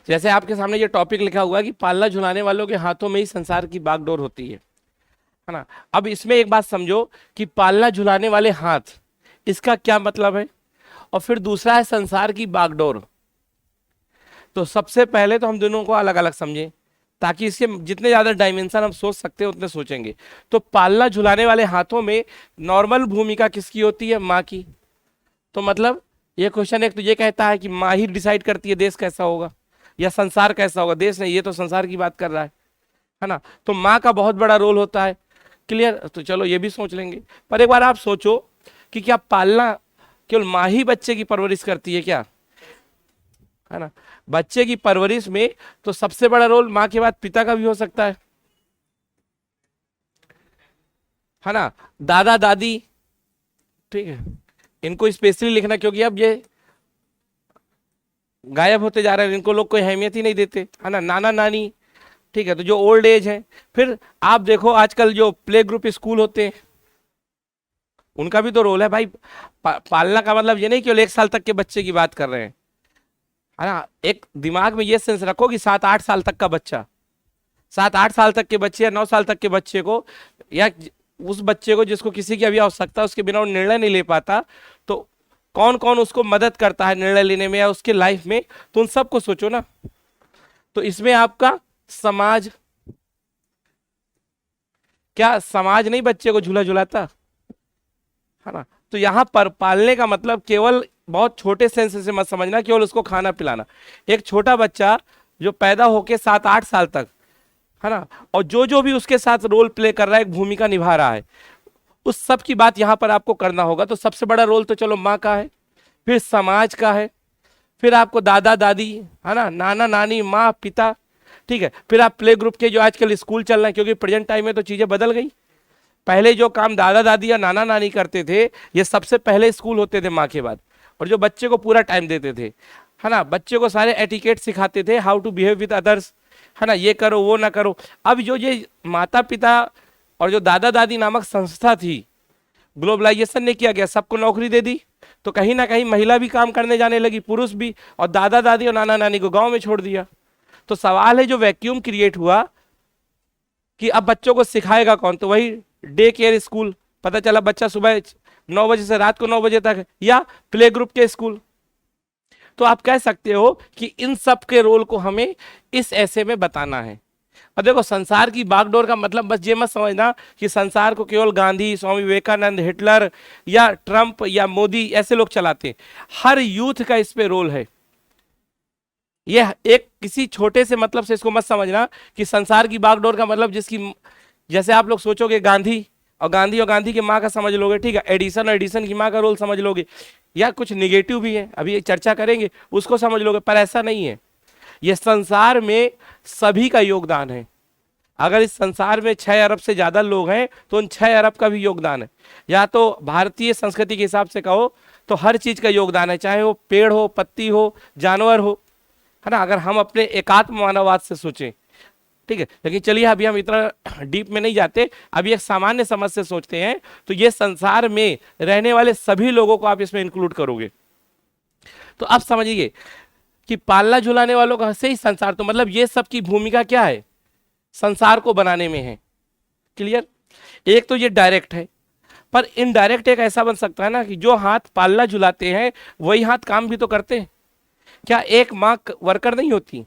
जैसे आपके सामने ये टॉपिक लिखा हुआ है कि पालना झुलाने वालों के हाथों में ही संसार की बागडोर होती है ना। अब इसमें एक बात समझो कि पालना झुलाने वाले हाथ, इसका क्या मतलब है, और फिर दूसरा है संसार की बागडोर। तो सबसे पहले तो हम दोनों को अलग अलग समझें, ताकि इसके जितने ज्यादा डायमेंशन हम सोच सकते हैं उतने सोचेंगे। तो पालना झुलाने वाले हाथों में नॉर्मल भूमिका किसकी होती है? माँ की। तो मतलब ये क्वेश्चन एक तो ये कहता है कि माँ ही डिसाइड करती है देश कैसा होगा या संसार कैसा होगा। देश नहीं, ये तो संसार की बात कर रहा है ना। तो माँ का बहुत बड़ा रोल होता है। क्लियर? तो चलो ये भी सोच लेंगे। पर एक बार आप सोचो कि क्या पालना केवल माँ ही बच्चे की परवरिश करती है क्या? है ना। बच्चे की परवरिश में तो सबसे बड़ा रोल माँ के बाद पिता का भी हो सकता है ना। दादा दादी, ठीक है, इनको स्पेशली लिखना क्योंकि अब ये गायब होते जा रहे हैं, इनको लोग कोई अहमियत ही नहीं देते, है ना। नाना नानी, ठीक है, तो जो ओल्ड एज है। फिर आप देखो आजकल जो प्ले ग्रुप स्कूल होते हैं, उनका भी तो रोल है भाई। पालना का मतलब ये नहीं केवल 1 साल तक के बच्चे की बात कर रहे हैं, है ना। एक दिमाग में ये सेंस रखो कि 7-8 साल तक का बच्चा, 7-8 साल तक के बच्चे या 9 साल तक के बच्चे को, या उस बच्चे को जिसको किसी की अभी आवश्यकता है, उसके बिना वो निर्णय नहीं ले पाता, तो कौन कौन उसको मदद करता है निर्णय लेने में या उसके लाइफ में, तो उन सबको सोचो ना। तो इसमें आपका समाज, क्या समाज नहीं बच्चे को झूला झुलाता, है ना। तो यहां पर पालने का मतलब केवल बहुत छोटे सेंस से मत समझना, केवल उसको खाना पिलाना। एक छोटा बच्चा जो पैदा होके 7-8 साल तक, है ना, और जो जो भी उसके साथ रोल प्ले कर रहा है, एक भूमिका निभा रहा है, उस सब की बात यहां पर आपको करना होगा। तो सबसे बड़ा रोल तो चलो माँ का है, फिर समाज का है, फिर आपको दादा दादी, है ना, नाना नानी, माँ पिता, ठीक है। फिर आप प्ले ग्रुप के जो आजकल स्कूल चल रहे हैं, क्योंकि प्रेजेंट टाइम में तो चीजें बदल गई। पहले जो काम दादा दादी या नाना नानी करते थे, ये सबसे पहले स्कूल होते थे माँ के बाद, और जो बच्चे को पूरा टाइम देते थे, है ना, बच्चे को सारे एटिकेट सिखाते थे, how to behave with others, है ना, ये करो वो ना करो। अब जो ये माता पिता और जो दादा दादी नामक संस्था थी, ग्लोबलाइजेशन ने किया गया, सबको नौकरी दे दी, तो कहीं ना कहीं महिला भी काम करने जाने लगी, पुरुष भी, और दादा दादी और नाना नानी को गांव में छोड़ दिया। तो सवाल है, जो वैक्यूम क्रिएट हुआ कि अब बच्चों को सिखाएगा कौन, तो वही डे केयर स्कूल। पता चला बच्चा सुबह 9 बजे से रात को 9 बजे तक है, या प्ले ग्रुप के स्कूल। तो आप कह सकते हो कि इन सब के रोल को हमें इस ऐसे में बताना है। और देखो, संसार की बागडोर का मतलब बस ये मत समझना कि संसार को केवल गांधी, स्वामी विवेकानंद, हिटलर या ट्रंप या मोदी ऐसे लोग चलाते हैं। हर यूथ का इस पे रोल है। ये एक किसी छोटे से मतलब से इसको मत समझना कि संसार की बागडोर का मतलब जिसकी, जैसे आप लोग सोचोगे गांधी और गांधी की माँ का समझ लोगे, ठीक है, एडिसन और एडिसन की माँ का रोल समझ लोगे, या कुछ निगेटिव भी है, अभी चर्चा करेंगे, उसको समझ लोगे, पर ऐसा नहीं है। ये संसार में सभी का योगदान है। अगर इस संसार में 6 अरब से ज्यादा लोग हैं, तो उन 6 अरब का भी योगदान है। या तो भारतीय संस्कृति के हिसाब से कहो तो हर चीज का योगदान है, चाहे वो पेड़ हो, पत्ती हो, जानवर हो, है ना। अगर हम अपने एकात्म मानववाद से सोचें, ठीक है। लेकिन चलिए अभी हम इतना डीप में नहीं जाते, अभी एक सामान्य समझ से सोचते हैं। तो ये संसार में रहने वाले सभी लोगों को आप इसमें इंक्लूड करोगे। तो अब समझिए कि पालना झुलाने वालों का से ही संसार, तो मतलब ये सब की भूमिका क्या है? संसार को बनाने में है। क्लियर? एक तो ये डायरेक्ट है, पर इनडायरेक्ट एक ऐसा बन सकता है ना कि जो हाथ पालना झुलाते हैं वही हाथ काम भी तो करते हैं। क्या एक माँ वर्कर नहीं होती?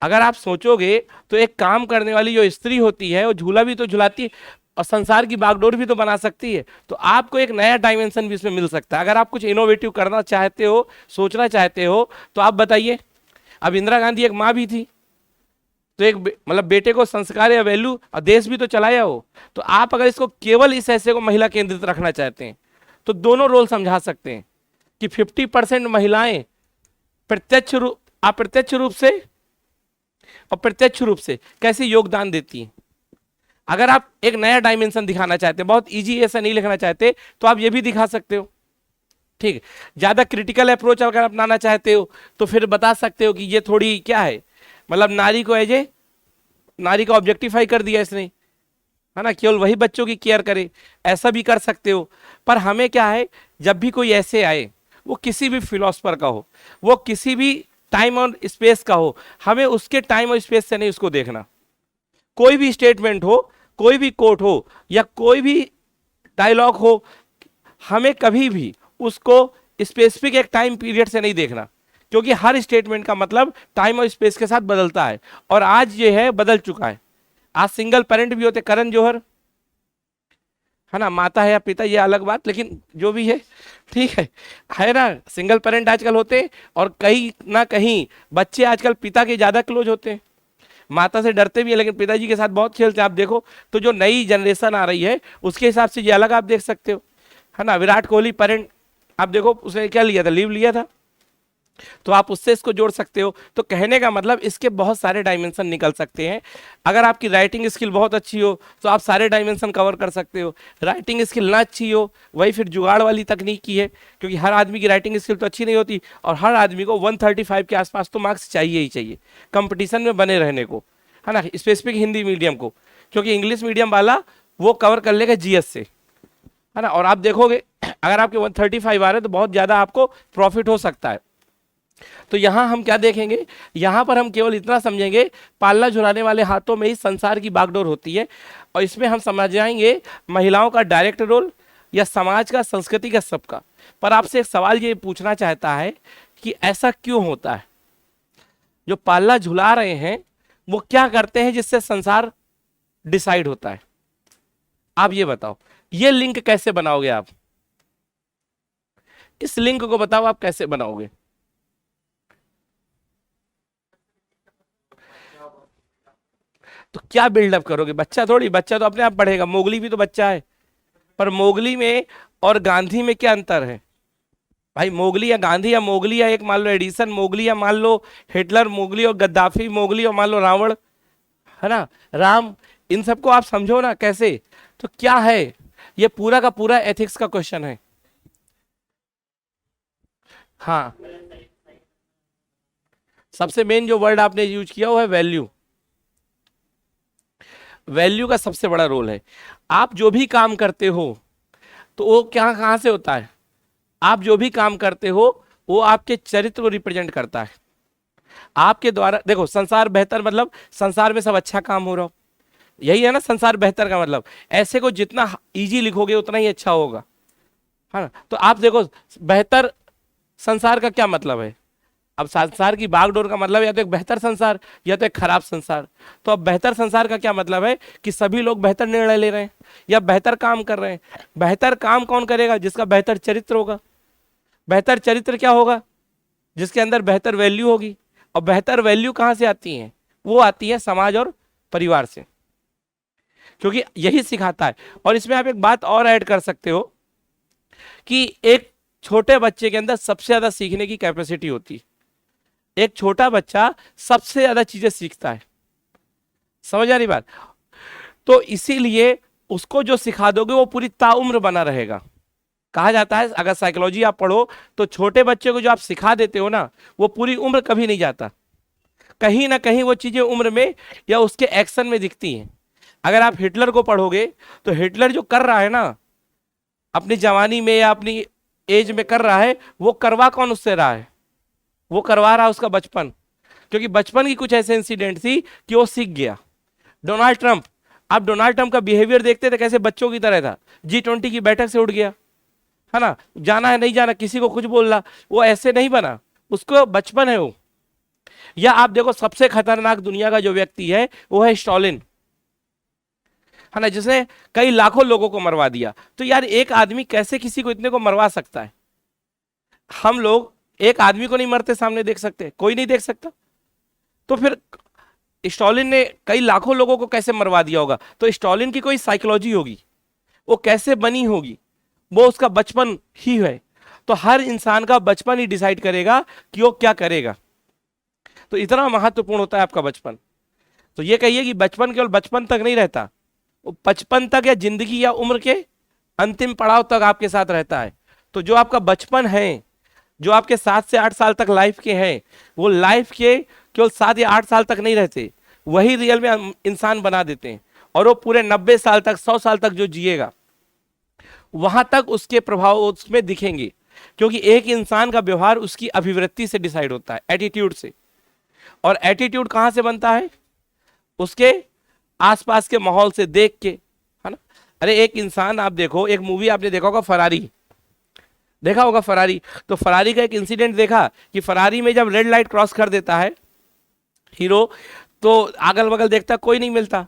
अगर आप सोचोगे तो एक काम करने वाली जो स्त्री होती है वो झूला भी तो झुलाती है, और संसार की बागडोर भी तो बना सकती है। तो आपको एक नया डायमेंशन भी इसमें मिल सकता है। अगर आप कुछ इनोवेटिव करना चाहते हो, सोचना चाहते हो, तो आप बताइए। अब इंदिरा गांधी एक माँ भी थी, तो एक मतलब बेटे को संस्कार या वैल्यू और देश भी तो चलाया हो। तो आप अगर इसको केवल इस ऐसे को महिला केंद्रित रखना चाहते हैं, तो दोनों रोल समझा सकते हैं कि 50% महिलाएं अप्रत्यक्ष रूप से और प्रत्यक्ष रूप से कैसे योगदान देती हैं। अगर आप एक नया डायमेंशन दिखाना चाहते हैं, बहुत इजी ऐसा नहीं लिखना चाहते, तो आप ये भी दिखा सकते हो, ठीक है। ज्यादा क्रिटिकल अप्रोच अगर अपनाना चाहते हो तो फिर बता सकते हो कि ये थोड़ी क्या है, मतलब नारी को नारी को ऑब्जेक्टिफाई कर दिया इसने, है ना, केवल वही बच्चों की केयर करे, ऐसा भी कर सकते हो। पर हमें क्या है, जब भी कोई ऐसे आए, वो किसी भी फिलोसफर का हो, वो किसी भी टाइम और स्पेस का हो, हमें उसके टाइम और स्पेस से नहीं उसको देखना। कोई भी स्टेटमेंट हो, कोई भी कोट हो, या कोई भी डायलॉग हो, हमें कभी भी उसको स्पेसिफिक एक टाइम पीरियड से नहीं देखना, क्योंकि हर स्टेटमेंट का मतलब टाइम और स्पेस के साथ बदलता है, और आज ये है बदल चुका है। आज सिंगल पेरेंट भी होते, करण जौहर है ना, माता है या पिता ये अलग बात, लेकिन जो भी है ठीक है ना, सिंगल पेरेंट आजकल होते हैं, और कहीं ना कहीं बच्चे आजकल पिता के ज्यादा क्लोज होते हैं, माता से डरते भी है लेकिन पिताजी के साथ बहुत खेलते हैं। आप देखो तो जो नई जनरेशन आ रही है उसके हिसाब से ये अलग आप देख सकते हो, है ना। विराट कोहली पेरेंट, आप देखो उसने क्या लिया था, लीव लिया था, तो आप उससे इसको जोड़ सकते हो। तो कहने का मतलब इसके बहुत सारे डायमेंशन निकल सकते हैं। अगर आपकी राइटिंग स्किल बहुत अच्छी हो तो आप सारे डायमेंशन कवर कर सकते हो। राइटिंग स्किल ना अच्छी हो, वही फिर जुगाड़ वाली तकनीक की है, क्योंकि हर आदमी की राइटिंग स्किल तो अच्छी नहीं होती, और हर आदमी को 135 के आसपास तो मार्क्स चाहिए ही चाहिए कंपटीशन में बने रहने को, है ना। स्पेसिफिक हिंदी मीडियम को, क्योंकि इंग्लिश मीडियम वाला वो कवर कर लेगा जीएस से, है ना। और आप देखोगे अगर आपके 135 आ रहे हैं तो बहुत ज़्यादा आपको प्रॉफिट हो सकता है। तो यहां हम क्या देखेंगे, यहां पर हम केवल इतना समझेंगे, पालना झुलाने वाले हाथों में ही संसार की बागडोर होती है, और इसमें हम समझ जाएंगे महिलाओं का डायरेक्ट रोल या समाज का, संस्कृति का, सबका। पर आपसे एक सवाल ये पूछना चाहता है कि ऐसा क्यों होता है, जो पालना झुला रहे हैं वो क्या करते हैं जिससे संसार डिसाइड होता है? आप ये बताओ, ये लिंक कैसे बनाओगे आप? इस लिंक को बताओ आप कैसे बनाओगे? तो क्या बिल्डअप करोगे? बच्चा थोड़ी, बच्चा तो अपने आप बढ़ेगा, मोगली भी तो बच्चा है। पर मोगली में और गांधी में क्या अंतर है भाई? मोगली या गांधी, या मोगली या एक मान लो एडिसन मोगली, या मान लो हिटलर मोगली, और गद्दाफी मोगली, और मान लो रावण, है ना, राम, इन सबको आप समझो ना कैसे। तो क्या है ये? पूरा का पूरा एथिक्स का क्वेश्चन है। हाँ, सबसे मेन जो वर्ड आपने यूज किया वो है वैल्यू। वैल्यू का सबसे बड़ा रोल है। आप जो भी काम करते हो तो वो क्या, कहां से होता है? आप जो भी काम करते हो वो आपके चरित्र को रिप्रेजेंट करता है। आपके द्वारा देखो, संसार बेहतर मतलब संसार में सब अच्छा काम हो रहा हो, यही है ना संसार बेहतर का मतलब। ऐसे को जितना इजी लिखोगे उतना ही अच्छा होगा, है ना। तो आप देखो, बेहतर संसार का क्या मतलब है? अब संसार की बागडोर का मतलब या तो एक बेहतर संसार या तो एक खराब संसार। तो अब बेहतर संसार का क्या मतलब है? कि सभी लोग बेहतर निर्णय ले रहे हैं या बेहतर काम कर रहे हैं। बेहतर काम कौन करेगा? जिसका बेहतर चरित्र होगा। बेहतर चरित्र क्या होगा? जिसके अंदर बेहतर वैल्यू होगी। और बेहतर वैल्यू कहां से आती है? वो आती है समाज और परिवार से, क्योंकि यही सिखाता है। और इसमें आप एक बात और ऐड कर सकते हो कि एक छोटे बच्चे के अंदर सबसे ज्यादा सीखने की कैपेसिटी होती है। एक छोटा बच्चा सबसे ज्यादा चीजें सीखता है, समझ आ रही बात? तो इसीलिए उसको जो सिखा दोगे वो पूरी ताउम्र बना रहेगा। कहा जाता है, अगर साइकोलॉजी आप पढ़ो तो छोटे बच्चे को जो आप सिखा देते हो ना, वो पूरी उम्र कभी नहीं जाता। कहीं ना कहीं वो चीजें उम्र में या उसके एक्शन में दिखती हैं। अगर आप हिटलर को पढ़ोगे तो हिटलर जो कर रहा है ना अपनी जवानी में या अपनी एज में कर रहा है, वो करवा कौन उससे रहा है? वो करवा रहा है उसका बचपन, क्योंकि बचपन की कुछ ऐसे इंसिडेंट थी कि वो सीख गया। डोनाल्ड ट्रंप, आप डोनाल्ड ट्रंप का बिहेवियर देखते थे कैसे बच्चों की तरह था। G20 की बैठक से उठ गया, है ना, जाना है नहीं जाना, किसी को कुछ बोलना, वो ऐसे नहीं बना, उसको बचपन है वो। या आप देखो सबसे खतरनाक दुनिया का जो व्यक्ति है वो है स्टॉलिन, है ना, जिसने कई लाखों लोगों को मरवा दिया। तो यार एक आदमी कैसे किसी को इतने को मरवा सकता है? हम लोग एक आदमी को नहीं मरते सामने देख सकते, कोई नहीं देख सकता, तो फिर स्टॉलिन ने कई लाखों लोगों को कैसे मरवा दिया होगा? तो स्टॉलिन की कोई साइकोलॉजी होगी, वो कैसे बनी होगी, वो उसका बचपन ही है। तो हर इंसान का बचपन ही डिसाइड करेगा कि वो क्या करेगा। तो इतना महत्वपूर्ण होता है आपका बचपन। तो ये कहिए कि बचपन केवल बचपन तक नहीं रहता, वो 55 तक या जिंदगी या उम्र के अंतिम पड़ाव तक आपके साथ रहता है। तो जो आपका बचपन है, जो आपके 7 से 8 साल तक लाइफ के हैं, वो लाइफ के केवल 7 या 8 साल तक नहीं रहते, वही रियल में इंसान बना देते हैं। और वो पूरे 90 साल तक, 100 साल तक जो जिएगा, वहां तक उसके प्रभाव उसमें दिखेंगे। क्योंकि एक इंसान का व्यवहार उसकी अभिवृत्ति से डिसाइड होता है, एटीट्यूड से। और एटीट्यूड कहां से बनता है? उसके आसपास के माहौल से देख के, है ना। अरे एक इंसान, आप देखो, एक मूवी आपने देखा होगा फरारी, देखा होगा फरारी। तो फरारी का एक इंसिडेंट देखा कि फरारी में जब रेड लाइट क्रॉस कर देता है हीरो, तो अगल बगल देखता कोई नहीं मिलता,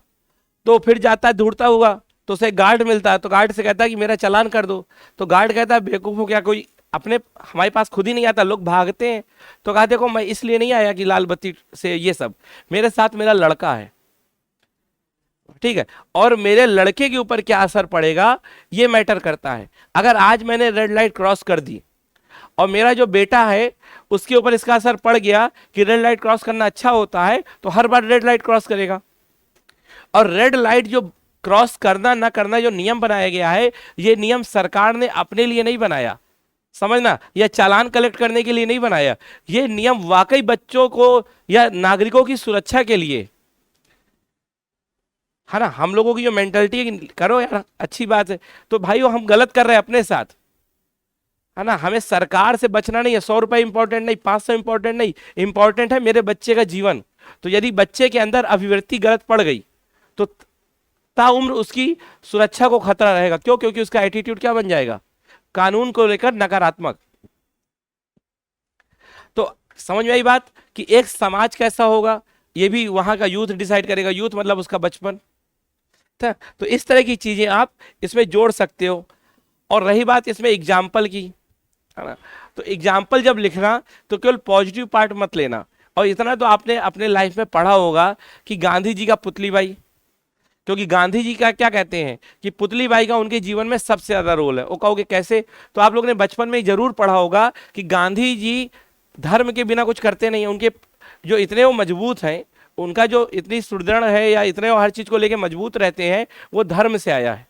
तो फिर जाता है ढूंढता हुआ, तो उसे गार्ड मिलता है, तो गार्ड से कहता है कि मेरा चालान कर दो। तो गार्ड कहता है बेवकूफ हो क्या, कोई अपने हमारे पास खुद ही नहीं आता, लोग भागते हैं। तो कहा देखो मैं इसलिए नहीं आया कि लाल बत्ती से ये सब, मेरे साथ मेरा लड़का है, ठीक है, और मेरे लड़के के ऊपर क्या असर पड़ेगा ये मैटर करता है। अगर आज मैंने रेड लाइट क्रॉस कर दी और मेरा जो बेटा है उसके ऊपर इसका असर पड़ गया कि रेड लाइट क्रॉस करना अच्छा होता है, तो हर बार रेड लाइट क्रॉस करेगा। और रेड लाइट जो क्रॉस करना ना करना जो नियम बनाया गया है, ये नियम सरकार ने अपने लिए नहीं बनाया, समझना, यह चालान कलेक्ट करने के लिए नहीं बनाया। ये नियम वाकई बच्चों को या नागरिकों की सुरक्षा के लिए, है ना। हम लोगों की जो मेंटलिटी करो यार अच्छी बात है, तो भाइयों हम गलत कर रहे हैं अपने साथ, है ना। हमें सरकार से बचना नहीं है, 100 रुपए इंपॉर्टेंट नहीं, 500 इंपॉर्टेंट नहीं, इंपॉर्टेंट है मेरे बच्चे का जीवन। तो यदि बच्चे के अंदर अभिवृत्ति गलत पड़ गई तो ताउम्र उसकी सुरक्षा को खतरा रहेगा। क्यों? क्योंकि उसका एटीट्यूड क्या बन जाएगा, कानून को लेकर नकारात्मक। तो समझ में आई बात कि एक समाज कैसा होगा ये भी वहां का यूथ डिसाइड करेगा। यूथ मतलब उसका बचपन था। तो इस तरह की चीजें आप इसमें जोड़ सकते हो। और रही बात इसमें एग्जाम्पल की, है ना, तो एग्जाम्पल जब लिखना तो केवल पॉजिटिव पार्ट मत लेना। और इतना तो आपने अपने लाइफ में पढ़ा होगा कि गांधी जी का पुतली बाई, क्योंकि गांधी जी का क्या कहते हैं कि पुतली बाई का उनके जीवन में सबसे ज्यादा रोल है। वो कहोगे कैसे? तो आप लोग ने बचपन में जरूर पढ़ा होगा कि गांधी जी धर्म के बिना कुछ करते नहीं है। उनके जो इतने वो मजबूत हैं, उनका जो इतनी सुदृढ़ है या इतने वो हर चीज को लेकर मजबूत रहते हैं, वो धर्म से आया है,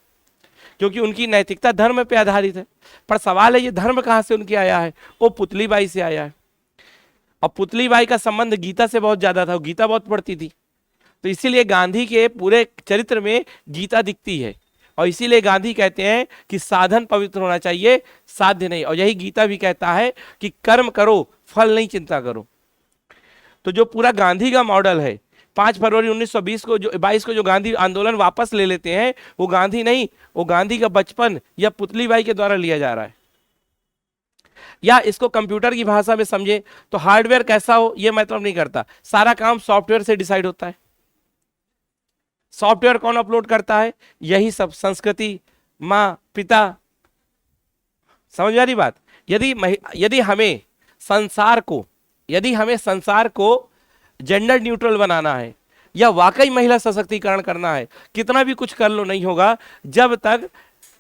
क्योंकि उनकी नैतिकता धर्म पे आधारित है। पर सवाल है ये धर्म कहाँ से उनके आया है? वो पुतली बाई से आया है। और पुतली बाई का संबंध गीता से बहुत ज्यादा था, वो गीता बहुत पढ़ती थी। तो इसीलिए गांधी के पूरे चरित्र में गीता दिखती है। और इसीलिए गांधी कहते हैं कि साधन पवित्र होना चाहिए, साध्य नहीं। और यही गीता भी कहता है कि कर्म करो, फल नहीं चिंता करो। तो जो पूरा गांधी का मॉडल है, 5 फरवरी 1920 को जो 22 को जो गांधी आंदोलन वापस ले लेते हैं, वो गांधी नहीं, वो गांधी का बचपन या पुतली बाई के द्वारा लिया जा रहा है। या इसको कंप्यूटर की भाषा में समझे तो हार्डवेयर कैसा हो ये मतलब नहीं करता, सारा काम सॉफ्टवेयर से डिसाइड होता है। सॉफ्टवेयर कौन अपलोड करता है? यही सब संस्कृति, माँ पिता। समझ में आ रही बात? यदि हमें संसार को जेंडर न्यूट्रल बनाना है या वाकई महिला सशक्तिकरण करना है, कितना भी कुछ कर लो नहीं होगा जब तक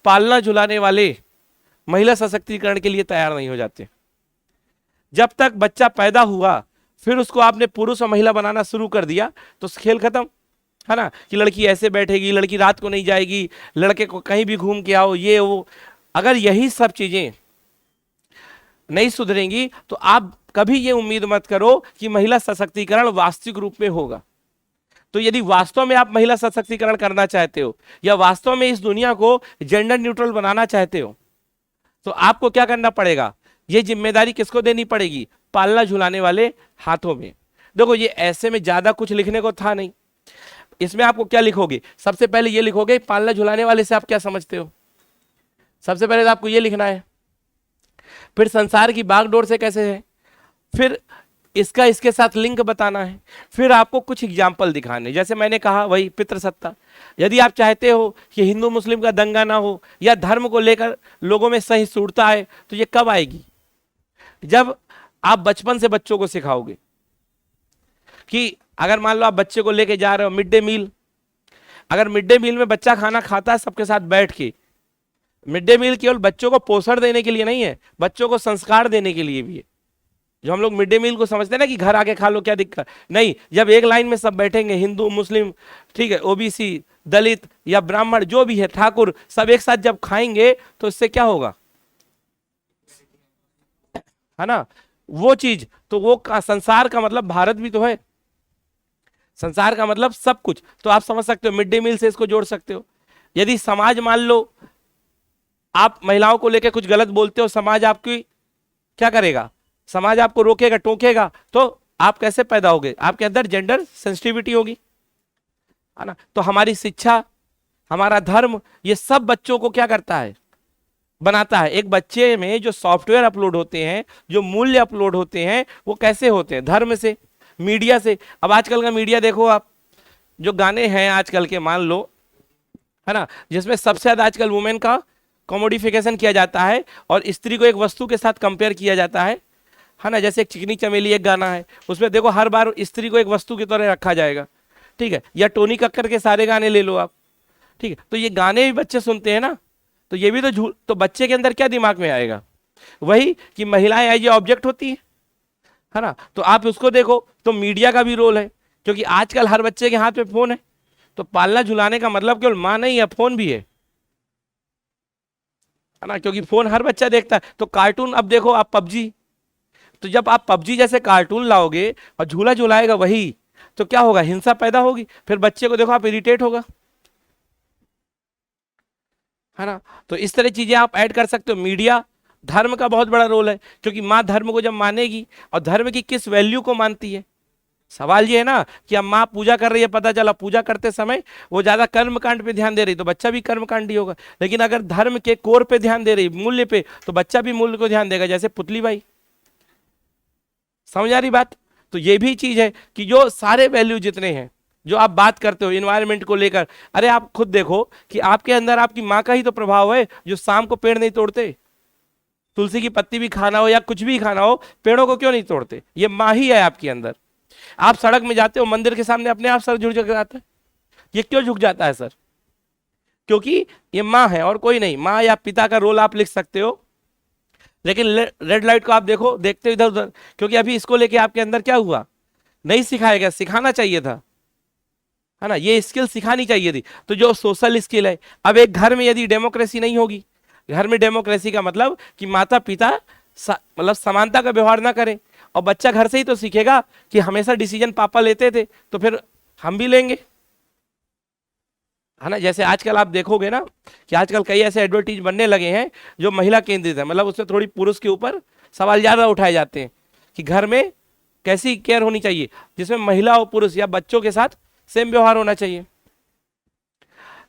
पालना झुलाने वाले महिला सशक्तिकरण के लिए तैयार नहीं हो जाते। जब तक बच्चा पैदा हुआ फिर उसको आपने पुरुष और महिला बनाना शुरू कर दिया तो खेल खत्म, है ना। कि लड़की ऐसे बैठेगी, लड़की रात को नहीं जाएगी, लड़के को कहीं भी घूम के आओ, ये वो। अगर यही सब चीजें नहीं सुधरेंगी तो आप कभी ये उम्मीद मत करो कि महिला सशक्तिकरण वास्तविक रूप में होगा। तो यदि वास्तव में आप महिला सशक्तिकरण करना चाहते हो या वास्तव में इस दुनिया को जेंडर न्यूट्रल बनाना चाहते हो, तो आपको क्या करना पड़ेगा? ये जिम्मेदारी किसको देनी पड़ेगी? पालना झुलाने वाले हाथों में। देखो ये ऐसे में ज्यादा कुछ लिखने को था नहीं। इसमें आपको क्या लिखोगे? सबसे पहले ये लिखोगे पालना झुलाने वाले से आप क्या समझते हो, सबसे पहले तो आपको ये लिखना है। फिर संसार की बागडोर से कैसे है, फिर इसका इसके साथ लिंक बताना है। फिर आपको कुछ एग्जाम्पल दिखाने, जैसे मैंने कहा वही पितृसत्ता। यदि आप चाहते हो कि हिंदू मुस्लिम का दंगा ना हो या धर्म को लेकर लोगों में सहिष्णुता है, तो ये कब आएगी? जब आप बचपन से बच्चों को सिखाओगे कि अगर मान लो आप बच्चे को लेके जा रहे हो मिड डे मील, अगर मिड डे मील में बच्चा खाना खाता है सबके साथ बैठ के, मिड डे मील केवल बच्चों को पोषण देने के लिए नहीं है, बच्चों को संस्कार देने के लिए भी है। जो हम लोग मिड डे मील को समझते हैं ना कि घर आके खा लो क्या दिक्कत, नहीं। जब एक लाइन में सब बैठेंगे, हिंदू मुस्लिम, ठीक है, ओबीसी, दलित या ब्राह्मण जो भी है, ठाकुर, सब एक साथ जब खाएंगे तो इससे क्या होगा, है ना। वो चीज तो वो संसार का मतलब भारत भी तो है, संसार का मतलब सब कुछ। तो आप समझ सकते हो मिड डे मील से इसको जोड़ सकते हो। यदि समाज मान लो आप महिलाओं को लेकर कुछ गलत बोलते हो, समाज आपकी क्या करेगा? समाज आपको रोकेगा, टोकेगा, तो आप कैसे पैदा होगे? आपके अंदर जेंडर सेंसिटिविटी होगी, है ना? तो हमारी शिक्षा, हमारा धर्म, ये सब बच्चों को क्या करता है? बनाता है। एक बच्चे में जो सॉफ्टवेयर अपलोड होते हैं, जो मूल्य अपलोड होते हैं, वो कैसे होते हैं? धर्म से, मीडिया से। अब आजकल का मीडिया देखो आप, जो गाने हैं आजकल के, मान लो, है ना, जिसमें सबसे ज्यादा आजकल वुमेन का कॉमोडिफिकेशन किया जाता है और स्त्री को एक वस्तु के साथ कंपेयर किया जाता है ना? जैसे एक चिकनी चमेली एक गाना है, उसमें देखो हर बार स्त्री को एक वस्तु की तरह रखा जाएगा, ठीक है? या टोनी कक्कर के सारे गाने ले लो आप, ठीक है? तो ये गाने भी बच्चे सुनते हैं ना, तो ये भी तो झूठ। तो बच्चे के अंदर क्या दिमाग में आएगा? वही कि महिलाएं एज ए ऑब्जेक्ट होती है ना? तो आप उसको देखो, तो मीडिया का भी रोल है, क्योंकि आजकल हर बच्चे के हाथ में फोन है, तो पालना झुलाने का मतलब केवल मां नहीं है, फोन भी है ना? क्योंकि फोन हर बच्चा देखता है। तो कार्टून, अब देखो आप पबजी, तो जब आप पबजी जैसे कार्टून लाओगे और झूला झुलाएगा वही, तो क्या होगा? हिंसा पैदा होगी, फिर बच्चे को देखो आप इरिटेट होगा, है ना? तो इस तरह चीजें आप ऐड कर सकते हो। मीडिया, धर्म का बहुत बड़ा रोल है, क्योंकि माँ धर्म को जब मानेगी, और धर्म की किस वैल्यू को मानती है, सवाल ये है ना कि अब माँ पूजा कर रही है, पता चला पूजा करते समय वो ज्यादा कर्म कांड पे ध्यान दे रही, तो बच्चा भी कर्म कांडी होगा। लेकिन अगर धर्म के कोर पे ध्यान दे रही, मूल्य पे, तो बच्चा भी मूल्य को ध्यान देगा। जैसे पुतली बाई, समझ आ रही बात? तो ये भी चीज है कि जो सारे वैल्यू जितने हैं, जो आप बात करते हो इन्वायरमेंट को लेकर, अरे आप खुद देखो कि आपके अंदर आपकी माँ का ही तो प्रभाव है, जो शाम को पेड़ नहीं तोड़ते। तुलसी की पत्ती भी खाना हो या कुछ भी खाना हो, पेड़ों को क्यों नहीं तोड़ते? ये माँ ही है आपके अंदर। आप सड़क में जाते हो, मंदिर के सामने अपने आप सर झुक जाता है। ये क्यों झुक जाता है सर? क्योंकि ये माँ है और कोई नहीं। माँ या पिता का रोल आप लिख सकते हो, लेकिन रेड लाइट को आप देखो, देखते हो इधर उधर, क्योंकि अभी इसको लेके आपके अंदर क्या हुआ? नहीं सिखाया गया, सिखाना चाहिए था, है ना? ये स्किल सिखानी चाहिए थी। तो जो सोशल स्किल है, अब एक घर में यदि डेमोक्रेसी नहीं होगी, घर में डेमोक्रेसी का मतलब कि माता पिता मतलब समानता का व्यवहार ना करें, और बच्चा घर से ही तो सीखेगा कि हमेशा डिसीजन पापा लेते थे, तो फिर हम भी लेंगे, है ना? जैसे आजकल आप देखोगे ना कि आजकल कई ऐसे एडवर्टीज बनने लगे हैं जो महिला केंद्रित है, मतलब उसमें थोड़ी पुरुष के ऊपर सवाल ज्यादा उठाए जाते हैं कि घर में कैसी केयर होनी चाहिए, जिसमें महिला और पुरुष या बच्चों के साथ सेम व्यवहार होना चाहिए।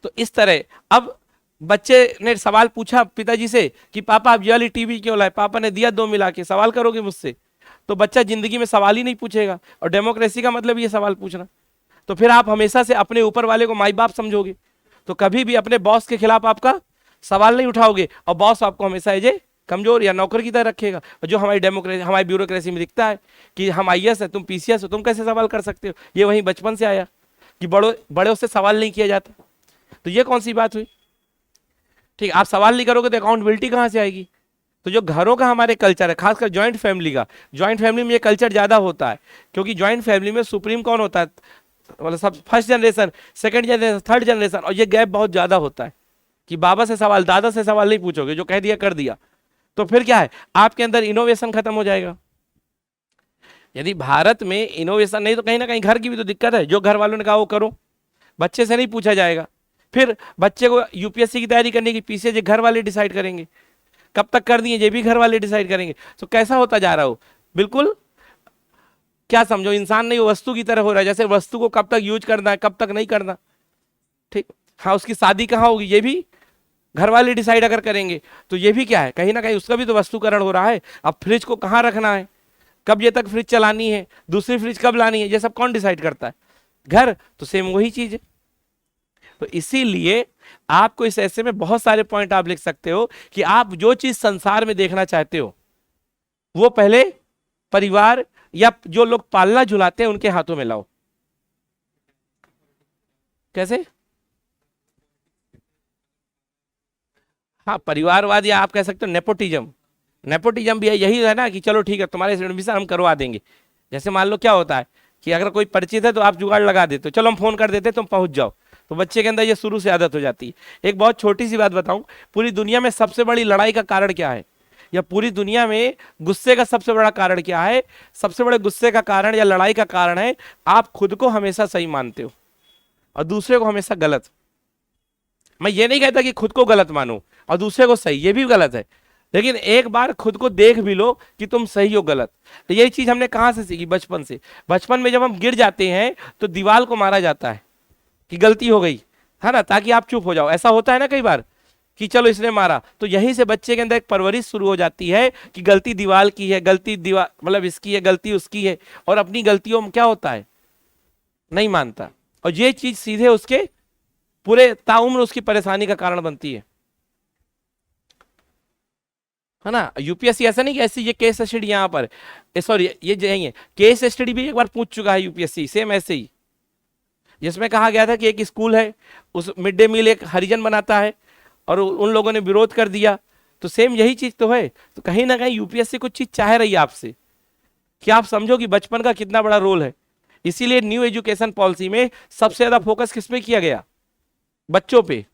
तो इस तरह अब बच्चे ने सवाल पूछा पिताजी से कि पापा आप ये वाली टीवी क्यों लाए? पापा ने दिया 2 मिला के। सवाल करोगे मुझसे, तो बच्चा जिंदगी में सवाल ही नहीं पूछेगा, और डेमोक्रेसी का मतलब ये सवाल पूछना। तो फिर आप हमेशा से अपने ऊपर वाले को माई बाप समझोगे, तो कभी भी अपने बॉस के खिलाफ आपका सवाल नहीं उठाओगे, और बॉस आपको हमेशा एजे कमजोर या नौकर की तरह रखेगा। और जो हमारी डेमोक्रेसी, हमारी ब्यूरोक्रेसी में दिखता है कि हम आईएएस है, तुम पीसीएस हो, तुम कैसे सवाल कर सकते हो? ये वहीं बचपन से आया कि बड़ों से सवाल नहीं किया जाता। तो ये कौन सी बात हुई? ठीक, आप सवाल नहीं करोगे तो अकाउंटेबिलिटी कहां से आएगी? तो जो घरों का हमारे कल्चर है, खासकर ज्वाइंट फैमिली का, ज्वाइंट फैमिली में ये कल्चर ज्यादा होता है, क्योंकि ज्वाइंट फैमिली में सुप्रीम कौन होता है? मतलब सब first generation, second generation, third generation, और ये गैप बहुत ज्यादा होता है कि बाबा से सवाल, दादा से सवाल नहीं पूछोगे, जो कह दिया कर दिया। तो फिर क्या है? आपके अंदर इनोवेशन खत्म हो जाएगा। यदि भारत में इनोवेशन नहीं, तो कहीं ना कहीं घर की भी तो दिक्कत है। जो घर वालों ने कहा वो करो, बच्चे से नहीं पूछा जाएगा। फिर बच्चे को यूपीएससी की तैयारी करने की पीछे घर वाले डिसाइड करेंगे, कब तक कर दिए ये भी घर वाले डिसाइड करेंगे। तो कैसा होता जा रहा हो? बिल्कुल क्या समझो, इंसान नहीं, वो वस्तु की तरह हो रहा है। जैसे वस्तु को कब तक यूज करना है, कब तक नहीं करना, ठीक, हाँ, उसकी शादी कहाँ होगी ये भी घर वाले डिसाइड अगर करेंगे, तो ये भी क्या है? कहीं ना कहीं उसका भी तो वस्तुकरण हो रहा है। अब फ्रिज को कहाँ रखना है, कब ये तक फ्रिज चलानी है, दूसरी फ्रिज कब लानी है, ये सब कौन डिसाइड करता है? घर। तो सेम वही चीज है। तो इसीलिए आपको इस ऐसे में बहुत सारे पॉइंट आप लिख सकते हो कि आप जो चीज संसार में देखना चाहते हो, वो पहले परिवार या जो लोग पालना झुलाते हैं उनके हाथों में लाओ। कैसे? हाँ, परिवारवाद, या आप कह सकते हो नेपोटिज्म। नेपोटिज्म भी है, यही है ना कि चलो ठीक है तुम्हारे एडमिशन हम करवा देंगे। जैसे मान लो क्या होता है कि अगर कोई परिचित है तो आप जुगाड़ लगा देते हो, चलो हम फोन कर देते तुम पहुंच जाओ। तो बच्चे के अंदर ये शुरू से आदत हो जाती है। एक बहुत छोटी सी बात बताऊं, पूरी दुनिया में सबसे बड़ी लड़ाई का कारण क्या है, या पूरी दुनिया में गुस्से का सबसे बड़ा कारण क्या है? सबसे बड़े गुस्से का कारण या लड़ाई का कारण है, आप खुद को हमेशा सही मानते हो और दूसरे को हमेशा गलत। मैं ये नहीं कहता कि खुद को गलत मानो, और दूसरे को सही, ये भी गलत है। लेकिन एक बार खुद को देख भी लो कि तुम सही हो गलत। तो यही चीज हमने कहां से सीखी? बचपन से। बचपन में जब हम गिर जाते हैं तो दीवार को मारा जाता है कि गलती हो गई, है ना, ताकि आप चुप हो जाओ। ऐसा होता है ना कई बार कि चलो इसने मारा, तो यहीं से बच्चे के अंदर एक परवरिश शुरू हो जाती है कि गलती दीवार की है, गलती दीवार मतलब इसकी है, गलती उसकी है, और अपनी गलतियों में क्या होता है, नहीं मानता। और ये चीज सीधे उसके पूरे ताउम्र उसकी परेशानी का कारण बनती है ना। यूपीएससी ऐसा नहीं कि ऐसी ये केस स्टडी यहाँ पर, सॉरी ये यही है, केस स्टडी भी एक बार पूछ चुका है यूपीएससी सेम ऐसे ही, जिसमें कहा गया था कि एक स्कूल है, उस मिड डे मील एक हरिजन बनाता है और उन लोगों ने विरोध कर दिया। तो सेम यही चीज तो है। तो कहीं ना कहीं यूपीएससी कुछ चीज चाह रही है आपसे कि आप समझो कि बचपन का कितना बड़ा रोल है। इसीलिए न्यू एजुकेशन पॉलिसी में सबसे ज्यादा फोकस किस पे किया गया? बच्चों पे,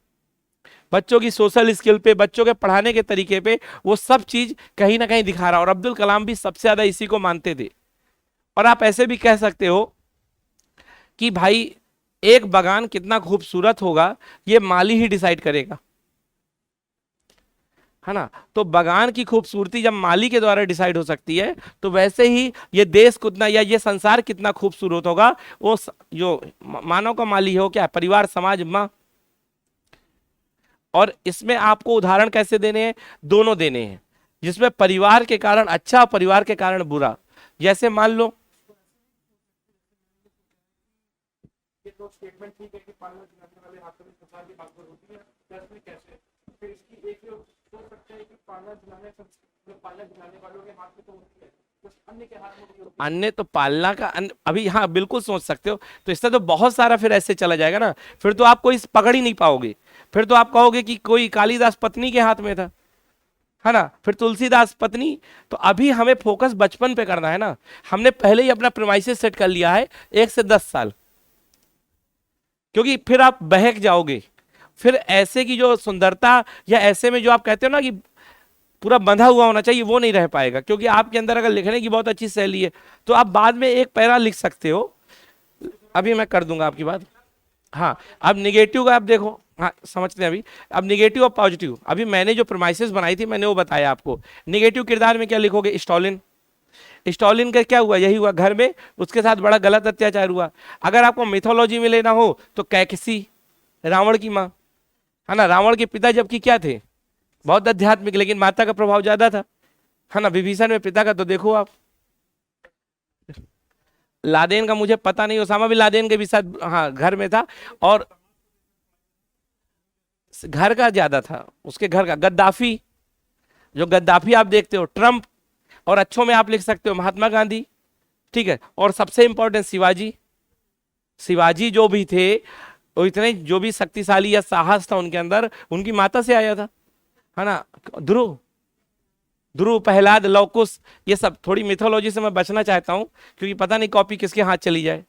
बच्चों की सोशल स्किल पे, बच्चों के पढ़ाने के तरीके पे, वो सब चीज कहीं ना कहीं दिखा रहा। और अब्दुल कलाम भी सबसे ज्यादा इसी को मानते थे। और आप ऐसे भी कह सकते हो कि भाई एक बागान कितना खूबसूरत होगा ये माली ही डिसाइड करेगा, है ना। तो बागान की खूबसूरती जब माली के द्वारा डिसाइड हो सकती है, तो वैसे ही ये देश कितना या ये संसार कितना खूबसूरत होगा वो जो मानव का माली हो, क्या परिवार, समाज, माँ। और इसमें आपको उदाहरण कैसे देने हैं? दोनों देने हैं, जिसमें परिवार के कारण अच्छा, परिवार के कारण बुरा। जैसे मान लो स्टेटमेंट ठीक है कि पालना चलाने वाले हाथों में संसार की बागडोर होती है, कैसे कैसे फिर इसकी एक सोच सकते हैं कि पालना चलाने वालों के हाथ में तो होती है, कुछ अन्य के हाथ में भी होती है। अन्य तो पालना का अभी, हाँ बिल्कुल सोच सकते हो। तो इससे तो बहुत सारा फिर ऐसे चला जाएगा ना, फिर तो आप कोई पकड़ ही नहीं पाओगे। फिर तो आप कहोगे कि कोई कालिदास पत्नी के हाथ में था, है ना, फिर तुलसीदास पत्नी। तो अभी हमें फोकस बचपन पे करना है ना। हमने पहले ही अपना प्रेमाइसेस सेट कर लिया है 1 से 10 साल, क्योंकि फिर आप बहक जाओगे। फिर ऐसे की जो सुंदरता या ऐसे में जो आप कहते हो ना कि पूरा बंधा हुआ होना चाहिए, वो नहीं रह पाएगा। क्योंकि आपके अंदर अगर लिखने की बहुत अच्छी शैली है तो आप बाद में एक पैरा लिख सकते हो। अभी मैं कर दूंगा आपकी बात। हाँ, अब निगेटिव का आप देखो, हाँ समझते हैं अभी। अब निगेटिव और पॉजिटिव, अभी मैंने जो प्रोमाइसेस बनाई थी मैंने वो बताया आपको। निगेटिव किरदार में क्या लिखोगे? स्टॉलिन। स्टॉलिन का क्या हुआ? यही हुआ, घर में उसके साथ बड़ा गलत अत्याचार हुआ। अगर आपको मिथोलॉजी में लेना हो तो कैकसी, रावण की माँ, है ना। रावण के पिता जबकि क्या थे? बहुत आध्यात्मिक, लेकिन माता का प्रभाव ज्यादा था, है ना। विभीषण में पिता का तो देखो आप। लादेन का मुझे पता नहीं, ओसामा बिन लादेन के भी साथ हाँ घर में था, और घर का ज्यादा था, उसके घर का। गद्दाफी, जो गद्दाफी आप देखते हो, ट्रंप, और अच्छों में आप लिख सकते हो महात्मा गांधी, ठीक है। और सबसे इंपॉर्टेंट शिवाजी। शिवाजी जो भी थे वो इतने जो भी शक्तिशाली या साहस था उनके अंदर, उनकी माता से आया था, है ना। ध्रुव, ध्रुव, प्रहलाद, लवकुश, ये सब थोड़ी मिथोलॉजी से मैं बचना चाहता हूं, क्योंकि पता नहीं कॉपी किसके हाथ चली जाए,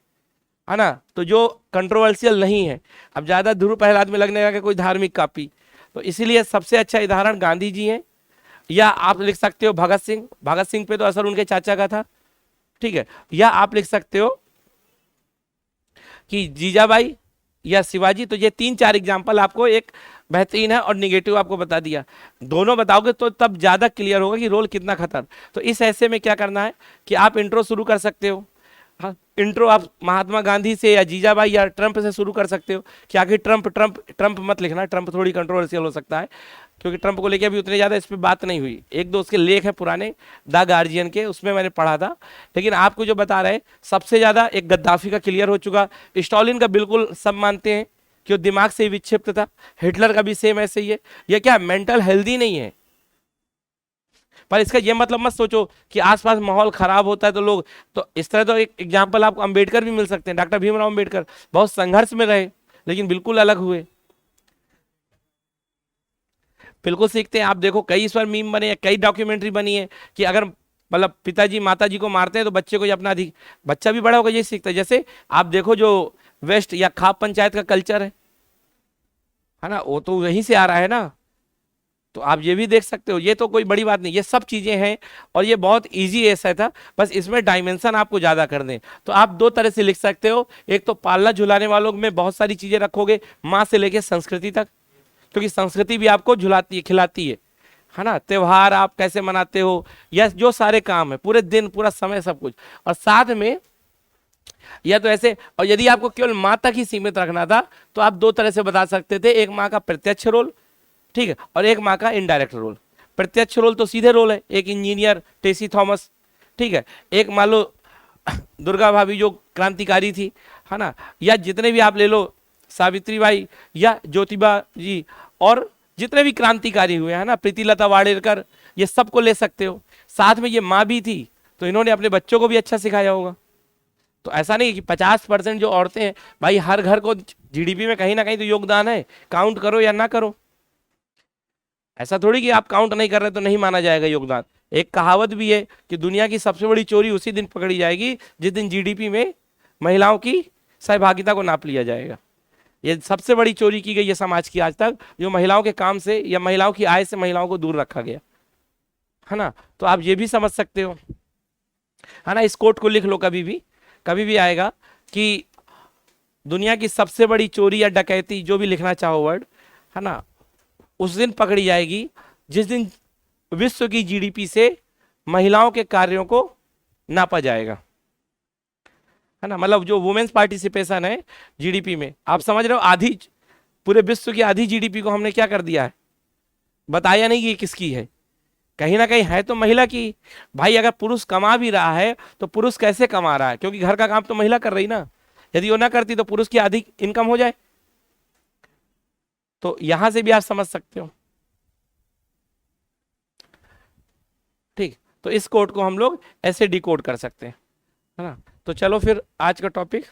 है ना। तो जो कंट्रोवर्शियल नहीं है, अब ज्यादा ध्रुव प्रहलाद में लगने लगा कोई धार्मिक कॉपी, तो इसीलिए सबसे अच्छा उदाहरण गांधी जी हैं। या आप लिख सकते हो भगत सिंह। भगत सिंह पे तो असर उनके चाचा का था, ठीक है। या आप लिख सकते हो कि जीजाबाई या शिवाजी। तो ये 3-4 एग्जाम्पल आपको एक बेहतरीन है, और निगेटिव आपको बता दिया। दोनों बताओगे तो तब ज्यादा क्लियर होगा कि रोल कितना खतर। तो इस ऐसे में क्या करना है कि आप इंट्रो शुरू कर सकते हो। हाँ, इंट्रो आप महात्मा गांधी से या जीजाबाई या ट्रंप से शुरू कर सकते हो कि आखिर ट्रंप ट्रंप ट्रंप मत लिखना, ट्रंप थोड़ी कंट्रोवर्शियल हो सकता है, क्योंकि ट्रंप को लेके अभी उतने ज़्यादा इस पर बात नहीं हुई। 1-2 उसके लेख हैं पुराने द गार्जियन के, उसमें मैंने पढ़ा था। लेकिन आपको जो बता रहे, सबसे ज़्यादा एक गद्दाफी का क्लियर हो चुका। स्टॉलिन का बिल्कुल सब मानते हैं कि वो दिमाग से ही विक्षिप्त था। हिटलर का भी सेम ऐसे ही है। ये क्या मेंटल हेल्दी नहीं है, पर इसका ये मतलब मत सोचो कि आसपास माहौल खराब होता है तो लोग, तो इस तरह तो एक एग्जाम्पल आपको अंबेडकर भी मिल सकते हैं। डॉक्टर भीमराव अंबेडकर बहुत संघर्ष में रहे, लेकिन बिल्कुल अलग हुए। बिल्कुल सीखते हैं। आप देखो कई इस पर मीम बने हैं, कई डॉक्यूमेंट्री बनी है कि अगर मतलब पिताजी माताजी को मारते हैं तो बच्चे को ये अपना अधिक, बच्चा भी बड़ा होगा यही सीखता है। जैसे आप देखो जो वेस्ट या खाप पंचायत का कल्चर है ना, वो तो वहीं से आ रहा है ना। तो आप ये भी देख सकते हो, ये तो कोई बड़ी बात नहीं, ये सब चीजें हैं। और ये बहुत इजी ऐसा था, बस इसमें डायमेंशन आपको ज्यादा कर दें। तो आप 2 तरह से लिख सकते हो। एक तो पालना झुलाने वालों में बहुत सारी चीजें रखोगे, माँ से लेके संस्कृति तक, क्योंकि संस्कृति भी आपको झुलाती है, खिलाती है ना। त्योहार आप कैसे मनाते हो, या जो सारे काम है, पूरे दिन, पूरा समय, सब कुछ। और साथ में या तो ऐसे, और यदि आपको केवल माँ तक ही सीमित रखना था तो आप दो तरह से बता सकते थे, एक माँ का प्रत्यक्ष रोल, ठीक है, और एक माँ का इनडायरेक्ट रोल। प्रत्यक्ष रोल तो सीधे रोल है, एक इंजीनियर टेसी थॉमस, ठीक है, एक मान लो दुर्गा भाभी जो क्रांतिकारी थी, है ना, या जितने भी आप ले लो, सावित्रीबाई या ज्योतिबा जी, और जितने भी क्रांतिकारी हुए हैं ना, प्रीतिलता वाडेकर, ये सबको ले सकते हो। साथ में ये माँ भी थी, तो इन्होंने अपने बच्चों को भी अच्छा सिखाया होगा। तो ऐसा नहीं कि 50% जो औरतें हैं, भाई हर घर को जीडीपी में कहीं ना कहीं तो योगदान है, काउंट करो या ना करो। ऐसा थोड़ी कि आप काउंट नहीं कर रहे तो नहीं माना जाएगा योगदान। एक कहावत भी है कि दुनिया की सबसे बड़ी चोरी उसी दिन पकड़ी जाएगी जिस दिन जीडीपी में महिलाओं की सहभागिता को नाप लिया जाएगा। ये सबसे बड़ी चोरी की गई है समाज की आज तक, जो महिलाओं के काम से या महिलाओं की आय से महिलाओं को दूर रखा गया, है ना। तो आप ये भी समझ सकते हो, है ना। इस कोट को लिख लो, कभी भी आएगा कि दुनिया की सबसे बड़ी चोरी या डकैती, जो भी लिखना चाहो वर्ड, है ना, उस दिन पकड़ी जाएगी जिस दिन विश्व की जीडीपी से महिलाओं के कार्यों को नापा जाएगा, है ना। मतलब जो वुमेन्स पार्टिसिपेशन है जीडीपी में, आप समझ रहे हो, आधी, पूरे विश्व की आधी जीडीपी को हमने क्या कर दिया है, बताया नहीं कि ये किसकी है, कहीं ना कहीं है तो महिला की। भाई अगर पुरुष कमा भी रहा है तो पुरुष कैसे कमा रहा है, क्योंकि घर का काम तो महिला कर रही ना। यदि वो ना करती तो पुरुष की आधी इनकम हो जाए। तो यहां से भी आप समझ सकते हो, ठीक। तो इस कोड को हम लोग ऐसे डिकोड कर सकते हैं, है ना। तो चलो फिर आज का टॉपिक